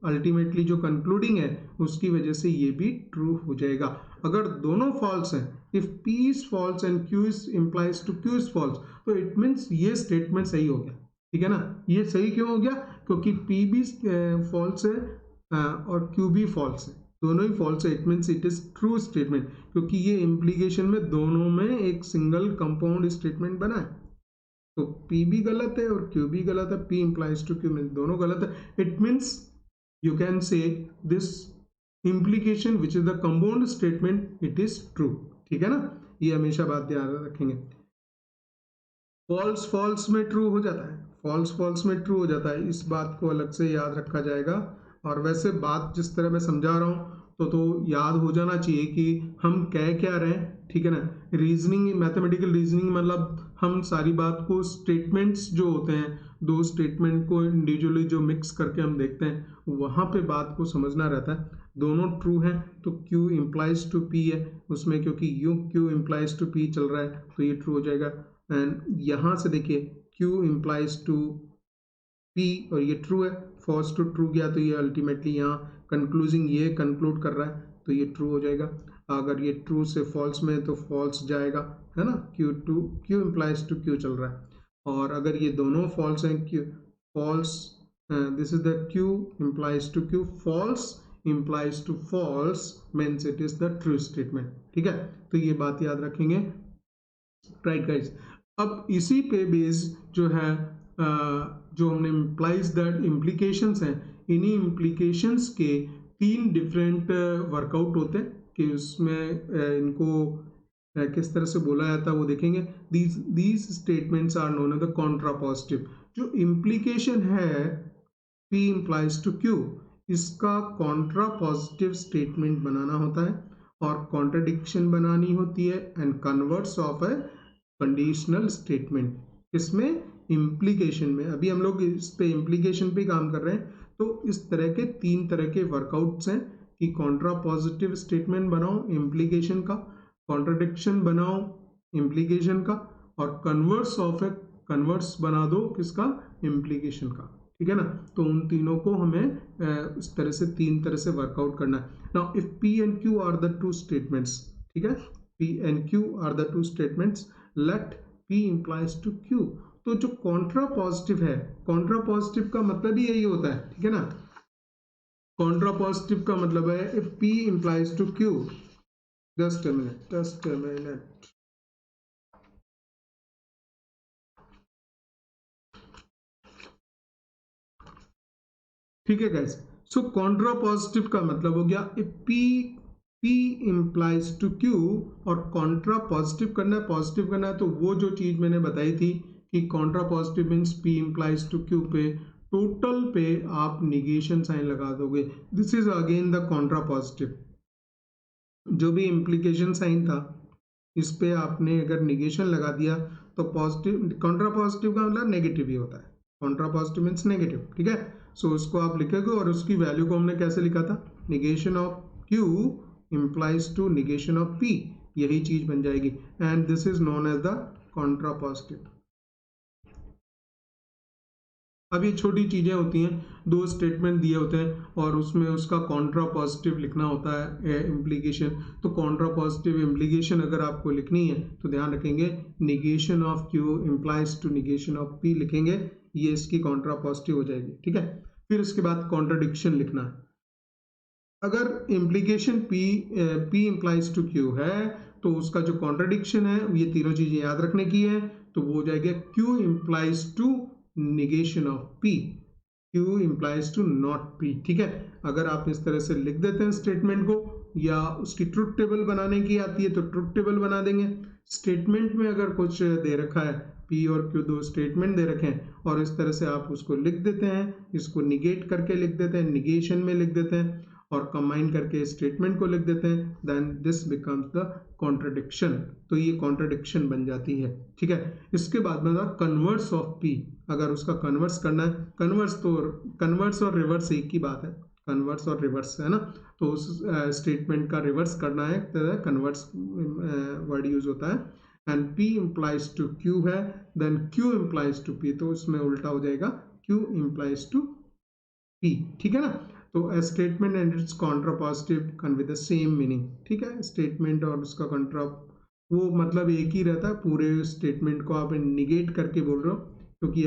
अल्टीमेटली जो कंक्लूडिंग है उसकी वजह से ये भी ट्रू हो जाएगा। अगर दोनों फॉल्स हैं, if P is false and Q is implies to Q is false, तो इट मीन्स ये स्टेटमेंट सही हो गया, ठीक है ना। ये सही क्यों हो गया? क्योंकि P भी फॉल्स है और Q भी फॉल्स है, दोनों ही फॉल्स है, it means it is true statement, क्योंकि ये इम्प्लीकेशन में दोनों में एक सिंगल कंपाउंड स्टेटमेंट बना है। तो P भी गलत है और Q भी गलत है, P implies to Q means दोनों गलत है। It means you can say this implication which is the compound statement it is true, ठीक है ना। ये हमेशा बात याद रखेंगे। फॉल्स फॉल्स में ट्रू हो जाता है, फॉल्स फॉल्स में ट्रू हो जाता है, इस बात को अलग से याद रखा जाएगा। और वैसे बात जिस तरह मैं समझा रहा हूँ तो याद हो जाना चाहिए कि हम कह क्या रहे हैं, ठीक है ना। रीजनिंग, मैथमेटिकल रीजनिंग मतलब हम सारी बात को स्टेटमेंट्स जो होते हैं, दो स्टेटमेंट को इंडिविजुअली जो मिक्स करके हम देखते हैं, वहाँ पे बात को समझना रहता है। दोनों ट्रू हैं तो Q implies to P है उसमें, क्योंकि Q implies to P चल रहा है तो ये ट्रू हो जाएगा। एंड यहाँ से देखिए Q implies to P और ये ट्रू है, फॉल्स टू ट्रू गया तो ये अल्टीमेटली यहाँ कंक्लूजिंग ये कंक्लूड कर रहा है तो ये ट्रू हो जाएगा। अगर ये ट्रू से फॉल्स में तो फॉल्स जाएगा, है ना। Q implies to Q चल रहा है। और अगर ये दोनों फॉल्स हैं, Q false, this is the Q implies to Q, false implies to false means it is the true statement, ठीक है। तो ये बात याद रखेंगे, राइट गाइस। अब इसी पे बेस जो है जो हमने implies that implications हैं, इन्हीं implications के 3 डिफरेंट वर्कआउट होते हैं कि उसमें इनको किस तरह से बोला जाता है वो देखेंगे। these statements are known as the contrapositive। जो implication है P implies to Q, इसका कॉन्ट्रा पॉजिटिव स्टेटमेंट बनाना होता है और कॉन्ट्रडिक्शन बनानी होती है and converts of A conditional statement. इसमें इम्प्लीकेशन में, अभी हम लोग इस पे इम्प्लीकेशन पे काम कर रहे हैं, तो इस तरह के 3 तरह के वर्कआउट्स हैं कि कॉन्ट्रा पॉजिटिव स्टेटमेंट बनाओ इम्प्लीकेशन का, कॉन्ट्रडिक्शन बनाओ इम्प्लीकेशन का, और कन्वर्ट्स बना दो किसका, इम्प्लीकेशन का, ठीक है ना। तो उन तीनों को हमें इस तरह से 3 तरह से वर्कआउट करना है। Now if P and Q are the 2 statements, ठीक है, P and Q are the 2 statements, let P implies to Q। तो जो कॉन्ट्रा पॉजिटिव है, कॉन्ट्रा पॉजिटिव का मतलब ही यही होता है, ठीक है ना। कॉन्ट्रा पॉजिटिव का मतलब है if P implies to Q, just a minute, ठीक है गाइस। सो कॉन्ट्रा पॉजिटिव का मतलब हो गया if P implies to Q, और कॉन्ट्रा पॉजिटिव करना है, पॉजिटिव करना है, तो वो जो चीज मैंने बताई थी कि Contra positive means P implies to Q पे टोटल पे आप निगेशन साइन लगा दोगे। This is again the Contra positive. जो भी इम्प्लीकेशन साइन था इस पे आपने अगर निगेशन लगा दिया तो पॉजिटिव, कॉन्ट्रा पॉजिटिव का मतलब नेगेटिव ही होता है, कॉन्ट्रा पॉजिटिव मीन्स नेगेटिव, ठीक है। सो उसको आप लिखेंगे और उसकी वैल्यू को हमने कैसे लिखा था, negation of Q implies to negation of P, यही चीज बन जाएगी and this is known as the contrapositive. अब ये छोटी चीजें होती हैं, 2 स्टेटमेंट दिए होते हैं और उसमें उसका कॉन्ट्रा पॉजिटिव लिखना होता है इम्प्लीकेशन। तो कॉन्ट्रा पॉजिटिव इम्प्लीकेशन अगर आपको लिखनी है तो ध्यान रखेंगे negation of Q implies to negation of P लिखेंगे, ये इसकी कॉन्ट्रा पॉजिटिव हो जाएगी, ठीक है। फिर उसके बाद कॉन्ट्रडिक्शन लिखना है। अगर implication P implies to Q है तो उसका जो कॉन्ट्रडिक्शन है, ये तीनों चीजें याद रखने की है, तो वो हो जाएगा Q implies to negation of P, Q implies to not P, ठीक है। अगर आप इस तरह से लिख देते हैं स्टेटमेंट को, या उसकी ट्रुथ टेबल बनाने की आती है तो ट्रुथ टेबल बना देंगे। स्टेटमेंट में अगर कुछ दे रखा है, P और Q 2 स्टेटमेंट दे रखे हैं और इस तरह से आप उसको लिख देते हैं, इसको निगेट करके लिख देते हैं, निगेशन में लिख देते हैं और कंबाइन करके स्टेटमेंट को लिख देते हैं, then this becomes the contradiction. तो ये कॉन्ट्रडिक्शन बन जाती है, ठीक है। इसके बाद में कन्वर्स ऑफ P, अगर उसका कन्वर्स करना है, कन्वर्स और रिवर्स एक ही बात है, कन्वर्स और रिवर्स है ना, तो उस स्टेटमेंट का रिवर्स करना है, कन्वर्स वर्ड यूज होता है। And P implies to Q है, then Q implies to P, तो उसमें उल्टा हो जाएगा Q implies टू P, ठीक है ना। तो a statement and its contrapositive convey the same meaning, ठीक है। स्टेटमेंट और उसका कंट्रा वो मतलब एक ही रहता है, पूरे स्टेटमेंट को आप निगेट करके बोल रहे हो, क्योंकि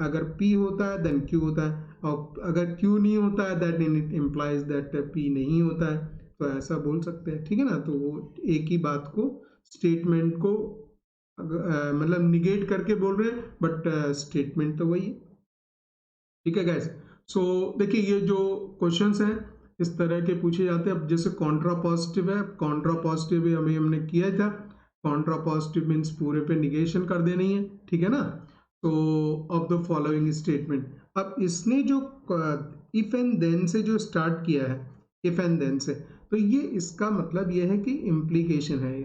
अगर P होता है देन Q होता है, और अगर Q नहीं होता है that it implies that P नहीं होता है, तो ऐसा बोल सकते हैं, ठीक है ना। तो वो एक ही बात को, स्टेटमेंट को मतलब निगेट करके बोल रहे हैं, बट स्टेटमेंट तो वही है, ठीक है गाइस। सो देखिए ये जो क्वेश्चंस हैं इस तरह के पूछे जाते हैं। अब जैसे कॉन्ट्रा पॉजिटिव है, कॉन्ट्रा पॉजिटिव हमने किया था, कॉन्ट्रा पॉजिटिव मीन्स पूरे पे निगेशन कर देनी है, ठीक है ना। तो ऑफ द फॉलोइंग स्टेटमेंट, अब इसने जो इफ एंड देन से जो स्टार्ट किया है, इफ एंड देन से, तो ये इसका मतलब ये है कि इम्प्लीकेशन है,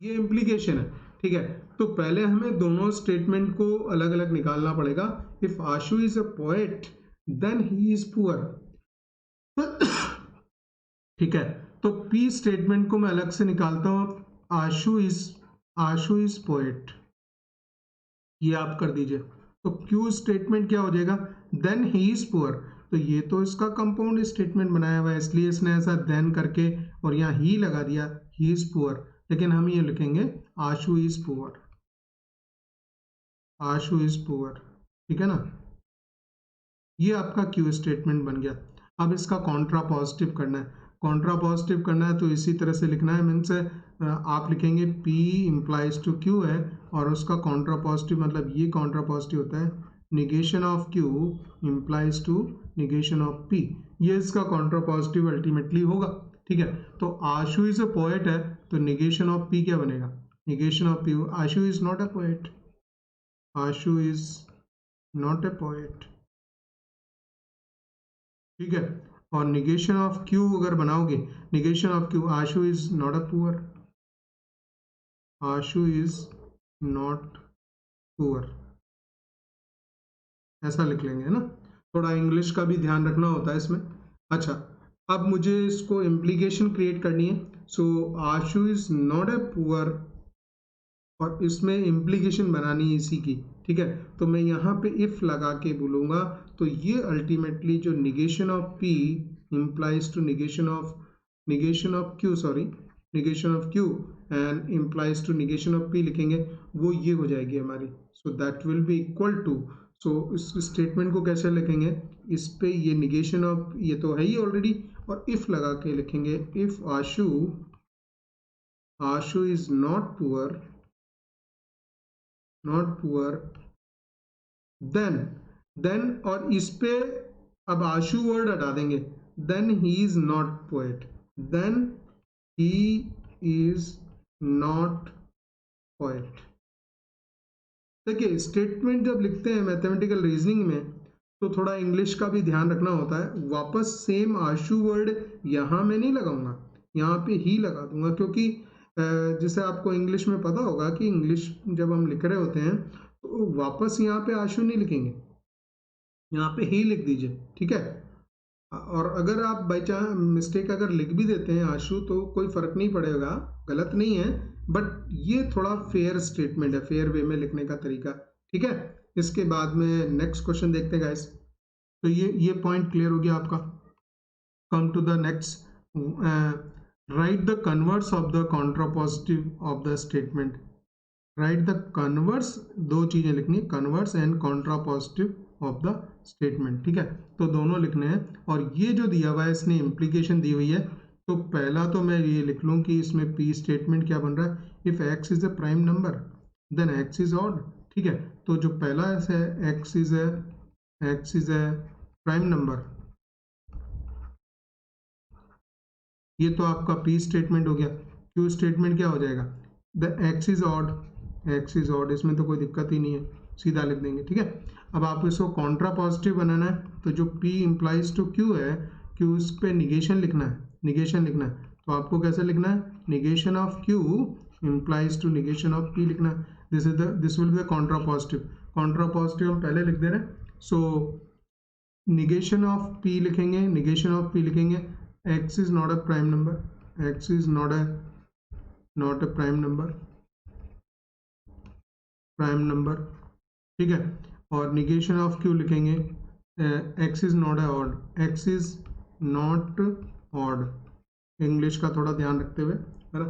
ये इम्प्लीकेशन है, ठीक है। तो पहले हमें दोनों स्टेटमेंट को अलग अलग निकालना पड़ेगा। If Ashu is a poet then he is poor, ठीक है। तो पी स्टेटमेंट को मैं अलग से निकालता हूं, आशु इज पोएट, ये आप कर दीजिए। तो क्यू स्टेटमेंट क्या हो जाएगा, देन ही इज पुअर, तो ये तो इसका कंपाउंड स्टेटमेंट बनाया हुआ है, इसलिए इसने ऐसा देन करके और यहाँ ही लगा दिया, ही इज पुअर। लेकिन हम ये लिखेंगे Ashu is poor, Ashu is poor, ठीक है ना। ये आपका क्यू स्टेटमेंट बन गया। अब इसका कॉन्ट्रा पॉजिटिव करना है, कॉन्ट्रा पॉजिटिव करना है तो इसी तरह से लिखना है, मीन्स आप लिखेंगे P इम्प्लाइज टू Q है, और उसका कॉन्ट्रा पॉजिटिव मतलब ये कॉन्ट्रा पॉजिटिव होता है, negation of Q implies to negation of P, ये इसका कॉन्ट्रा पॉजिटिव अल्टीमेटली होगा, ठीक है। तो आशु इज अ पोएट है, तो निगेशन ऑफ P क्या बनेगा, negation of P, Ashu is not a poet, Ashu is not a poet, ठीक है। और निगेशन ऑफ क्यू अगर बनाओगे, negation of Q, Ashu is not a poor, Ashu is not poor, ऐसा लिख लेंगे, है ना। थोड़ा इंग्लिश का भी ध्यान रखना होता है इसमें। अच्छा, अब मुझे इसको इम्प्लीकेशन क्रिएट करनी है। सो आशु इज नॉट अ पुअर, और इसमें इम्प्लीकेशन बनानी है इसी की, ठीक है। तो मैं यहाँ पे इफ लगा के बोलूँगा, तो ये अल्टीमेटली जो negation of P implies to negation of Q, sorry, negation of Q and implies to negation of P लिखेंगे, वो ये हो जाएगी हमारी। So that will be equal to, so इस स्टेटमेंट को कैसे लिखेंगे, इस पे ये निगेशन ऑफ, ये तो है ही ऑलरेडी, और इफ लगा के लिखेंगे, if Ashu is not poor, then और इस पे अब आशु वर्ड हटा देंगे, then he is not poet, then he is not poet. देखिए स्टेटमेंट जब लिखते हैं मैथमेटिकल रीजनिंग में, तो थोड़ा इंग्लिश का भी ध्यान रखना होता है। वापस सेम आशु वर्ड यहाँ मैं नहीं लगाऊंगा, यहाँ पे ही लगा दूंगा, क्योंकि जैसे आपको इंग्लिश में पता होगा कि इंग्लिश जब हम लिख रहे होते हैं तो वापस यहाँ पे आशु नहीं लिखेंगे, यहाँ पे ही लिख दीजिए, ठीक है। और अगर आप बाई चांस मिस्टेक अगर लिख भी देते हैं आशु, तो कोई फर्क नहीं पड़ेगा, गलत नहीं है, बट ये थोड़ा फेयर स्टेटमेंट है, फेयर वे में लिखने का तरीका, ठीक है। इसके बाद में नेक्स्ट क्वेश्चन देखते हैं गाइस। तो ये पॉइंट क्लियर हो गया आपका। Come to the next, right the converse of the contrapositive of the statement, right the converse, दो चीजें लिखनी है, converse and contrapositive of the statement, ठीक है। तो दोनों लिखने हैं, और ये जो दिया हुआ है इसने इम्प्लीकेशन दी हुई है। तो पहला तो मैं ये लिख लूँ कि इसमें पी स्टेटमेंट क्या बन रहा है, if x is a prime number then x is odd, ठीक है। तो जो पहला है x is a prime number, ये तो आपका पी स्टेटमेंट हो गया। क्यू स्टेटमेंट क्या हो जाएगा, the x is odd, x is odd, इसमें तो कोई दिक्कत ही नहीं है, सीधा लिख देंगे, ठीक है। अब आप इसको कॉन्ट्रा पॉजिटिव बनाना है, तो जो P इम्प्लाइज टू Q है, Q उस पे निगेशन लिखना है, निगेशन लिखना है। तो आपको कैसे लिखना है, negation of Q implies to negation of P लिखना है। This will be contrapositive, contrapositive हम पहले लिख दे रहे हैं, सो निगेशन ऑफ पी लिखेंगे, निगेशन ऑफ पी लिखेंगे, x is not a prime number, x is not a prime number, ठीक है। और निगेशन ऑफ क्यू लिखेंगे, x is not a odd, x is not odd, English का थोड़ा ध्यान रखते हुए, है ना।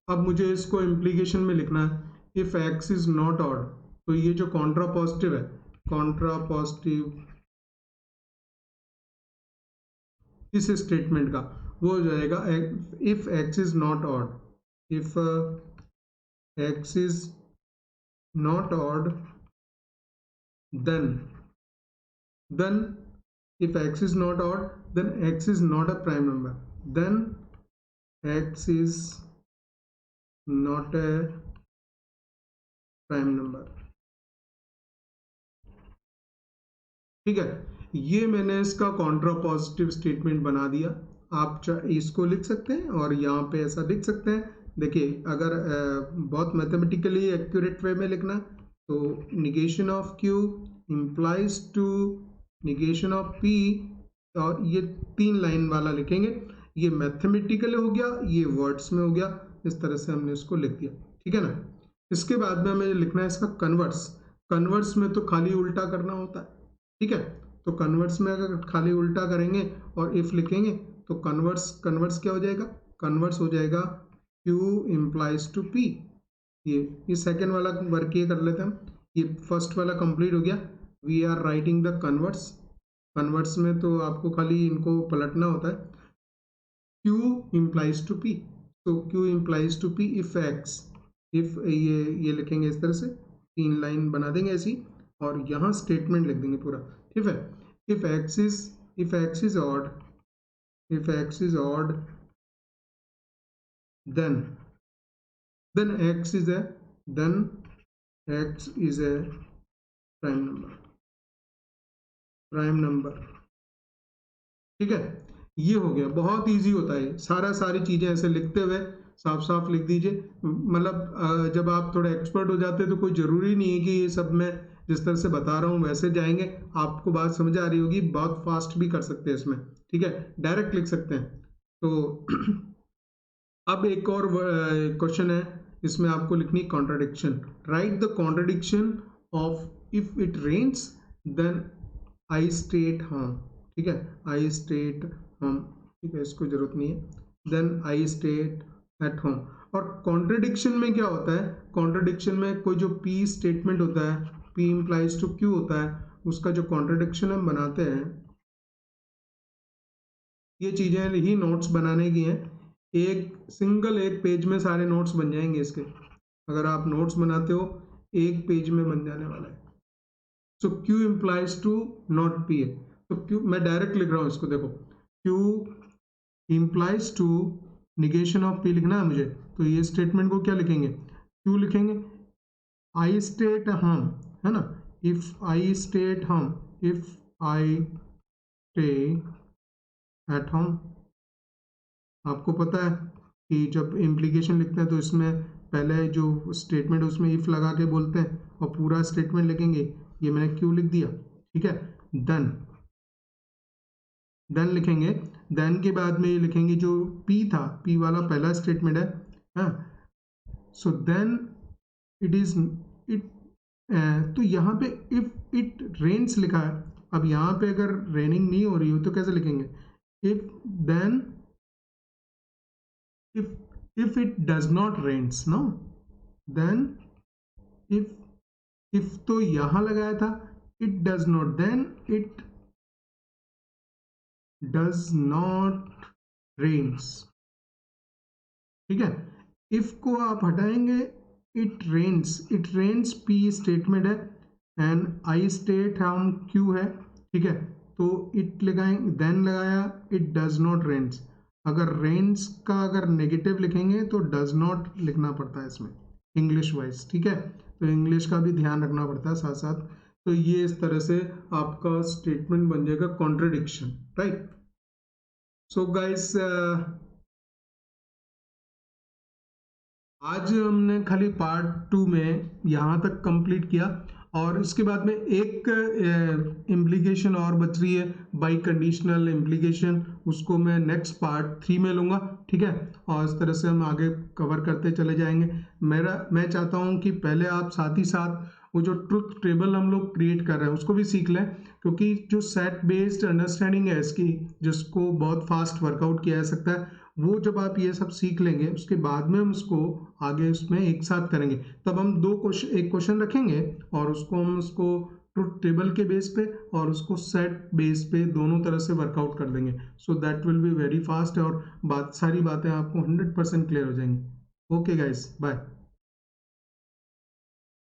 अब मुझे इसको इम्प्लीकेशन में लिखना है, if x is not odd, तो ये जो कॉन्ट्रा पॉजिटिव है, कॉन्ट्रा पॉजिटिव इस स्टेटमेंट का वो हो जाएगा, if x is not odd, if x is not odd then if x is not odd then x is not a prime number, then x is not a prime number, ठीक है। ये मैंने इसका Contra positive statement बना दिया। आप इसको लिख सकते हैं और यहाँ पे ऐसा लिख सकते हैं। देखिए अगर बहुत मैथमेटिकली एक्यूरेट वे में लिखना तो negation of q implies to negation of p, और ये 3 लाइन वाला लिखेंगे। ये मैथमेटिकल हो गया, ये वर्ड्स में हो गया, इस तरह से हमने इसको लिख दिया, ठीक है ना। इसके बाद में हमें लिखना है इसका कन्वर्स। कन्वर्स में तो खाली उल्टा करना होता है, ठीक है। तो कन्वर्स में अगर खाली उल्टा करेंगे और इफ लिखेंगे तो कन्वर्स क्या हो जाएगा, कन्वर्स हो जाएगा q implies टू p। ये सेकेंड वाला वर्क ये कर लेते हैं हम, ये फर्स्ट वाला कंप्लीट हो गया। We are writing the converse, converse में तो आपको खाली इनको पलटना होता है। q implies टू p, तो q implies to p if x, if ये लिखेंगे इस तरह से, 3 लाइन बना देंगे ऐसी, और यहाँ स्टेटमेंट लिख देंगे पूरा, ठीक है। if x is odd, if x is odd then x is a prime number, ठीक है। ये हो गया, बहुत इजी होता है, सारी चीजें ऐसे लिखते हुए साफ साफ लिख दीजिए। मतलब जब आप थोड़े एक्सपर्ट हो जाते हैं तो कोई जरूरी नहीं है कि ये सब मैं जिस तरह से बता रहा हूँ वैसे जाएंगे, आपको बात समझ आ रही होगी, बहुत फास्ट भी कर सकते हैं इसमें, ठीक है, डायरेक्ट लिख सकते हैं। तो अब एक और क्वेश्चन है, इसमें आपको लिखनी contradiction. Right the contradiction of if it rains then I stay at home, ठीक है, आई स्टेट होम, ठीक है, इसको जरूरत नहीं है, then I stayed at home. और कॉन्ट्राडिक्शन में क्या होता है, कॉन्ट्राडिक्शन में कोई जो पी स्टेटमेंट होता है, पी इम्प्लाइज टू क्यू होता है, उसका जो कॉन्ट्राडिक्शन हम बनाते हैं, ये चीजें ही नोट्स बनाने की हैं। एक पेज में सारे नोट्स बन जाएंगे इसके, अगर आप नोट्स बनाते हो एक पेज में बन जाने वाला है। So Q implies to not P है, तो Q मैं डायरेक्ट लिख रहा हूँ इसको, देखो Q implies to negation of P लिखना है मुझे, तो ये स्टेटमेंट को क्या लिखेंगे, Q लिखेंगे, आई स्टेट हम, है ना, इफ आई स्टेट हम, if I stay at home. आपको पता है कि जब इम्प्लीकेशन लिखते हैं तो इसमें पहले जो स्टेटमेंट उसमें इफ लगा के बोलते हैं और पूरा स्टेटमेंट लिखेंगे, ये मैंने क्यों लिख दिया, ठीक है। देन लिखेंगे, देन के बाद में ये लिखेंगे जो पी था, पी वाला पहला स्टेटमेंट है, हाँ, so then it is it, तो यहाँ पे इफ इट रेन्स लिखा है, अब यहाँ पे अगर रेनिंग नहीं हो रही हो तो कैसे लिखेंगे, if then if it does not rains, no, then if तो यहां लगाया था, it does not, then it does not rains, ठीक है। if को आप हटाएंगे, it rains p स्टेटमेंट है एंड आई स्टेट हम q है, ठीक है, तो it लगाएंगे, then लगाया it does not rains। अगर रेन्स का अगर नेगेटिव लिखेंगे तो डज नॉट लिखना पड़ता है इसमें इंग्लिश वाइज, ठीक है, तो इंग्लिश का भी ध्यान रखना पड़ता है साथ साथ। तो ये इस तरह से आपका स्टेटमेंट बन जाएगा कॉन्ट्रडिक्शन, राइट। सो गाइस आज हमने खाली पार्ट 2 में यहाँ तक कंप्लीट किया। और इसके बाद में एक इम्प्लीकेशन और बच रही है बाई कंडीशनल इम्प्लीकेशन, उसको मैं नेक्स्ट पार्ट 3 में लूँगा, ठीक है। और इस तरह से हम आगे कवर करते चले जाएंगे। मैं चाहता हूँ कि पहले आप साथ ही साथ वो जो ट्रुथ टेबल हम लोग क्रिएट कर रहे हैं उसको भी सीख लें, क्योंकि जो सेट बेस्ड अंडरस्टैंडिंग है इसकी, जिसको बहुत फास्ट वर्कआउट किया जा सकता है, वो जब आप ये सब सीख लेंगे उसके बाद में हम उसको आगे उसमें एक साथ करेंगे। तब हम एक क्वेश्चन रखेंगे और उसको ट्रुथ टेबल के बेस पे और उसको सेट बेस पे दोनों तरह से वर्कआउट कर देंगे। So that will be very fast और सारी बातें आपको 100% क्लियर हो जाएंगी। Okay guys, bye.